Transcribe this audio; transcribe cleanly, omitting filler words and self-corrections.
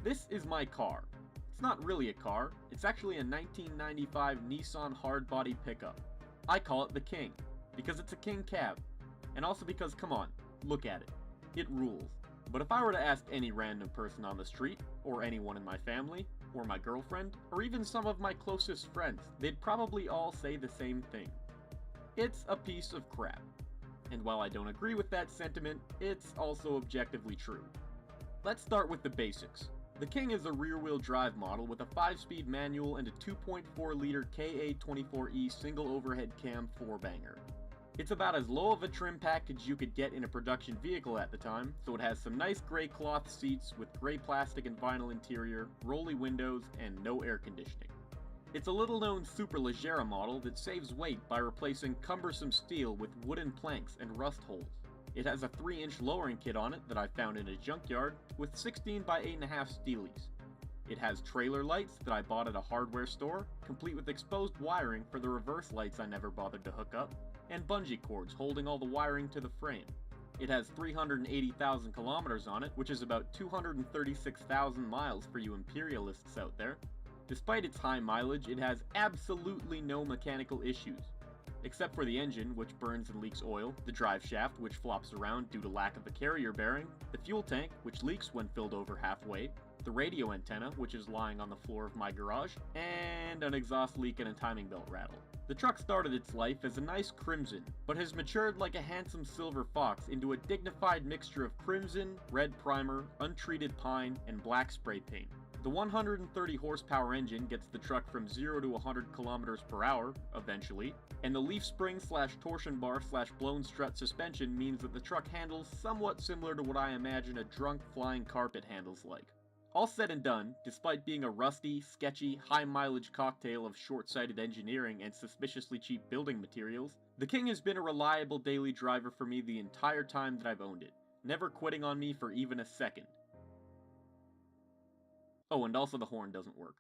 This is my car. It's not really a car, it's actually a 1995 Nissan hardbody pickup. I call it the King, because it's a king cab. And also because, come on, look at it. It rules. But if I were to ask any random person on the street, or anyone in my family, or my girlfriend, or even some of my closest friends, they'd probably all say the same thing. It's a piece of crap. And while I don't agree with that sentiment, it's also objectively true. Let's start with the basics. The King is a rear-wheel drive model with a 5-speed manual and a 2.4-liter KA24E single overhead cam 4-banger. It's about as low of a trim package you could get in a production vehicle at the time, so it has some nice gray cloth seats with gray plastic and vinyl interior, rolly windows, and no air conditioning. It's a little-known superleggera model that saves weight by replacing cumbersome steel with wooden planks and rust holes. It has a 3-inch lowering kit on it that I found in a junkyard with 16 by 8.5 steelies. It has trailer lights that I bought at a hardware store, complete with exposed wiring for the reverse lights I never bothered to hook up, and bungee cords holding all the wiring to the frame. It has 380,000 kilometers on it, which is about 236,000 miles for you imperialists out there. Despite its high mileage, it has absolutely no mechanical issues. Except for the engine, which burns and leaks oil, the drive shaft, which flops around due to lack of a carrier bearing, the fuel tank, which leaks when filled over halfway, the radio antenna, which is lying on the floor of my garage, and an exhaust leak and a timing belt rattle. The truck started its life as a nice crimson, but has matured like a handsome silver fox into a dignified mixture of crimson, red primer, untreated pine, and black spray paint. The 130 horsepower engine gets the truck from 0 to 100 kilometers per hour, eventually, and the leaf spring / torsion bar / blown strut suspension means that the truck handles somewhat similar to what I imagine a drunk flying carpet handles like. All said and done, despite being a rusty, sketchy, high-mileage cocktail of short-sighted engineering and suspiciously cheap building materials, the King has been a reliable daily driver for me the entire time that I've owned it, never quitting on me for even a second. Oh, and also the horn doesn't work.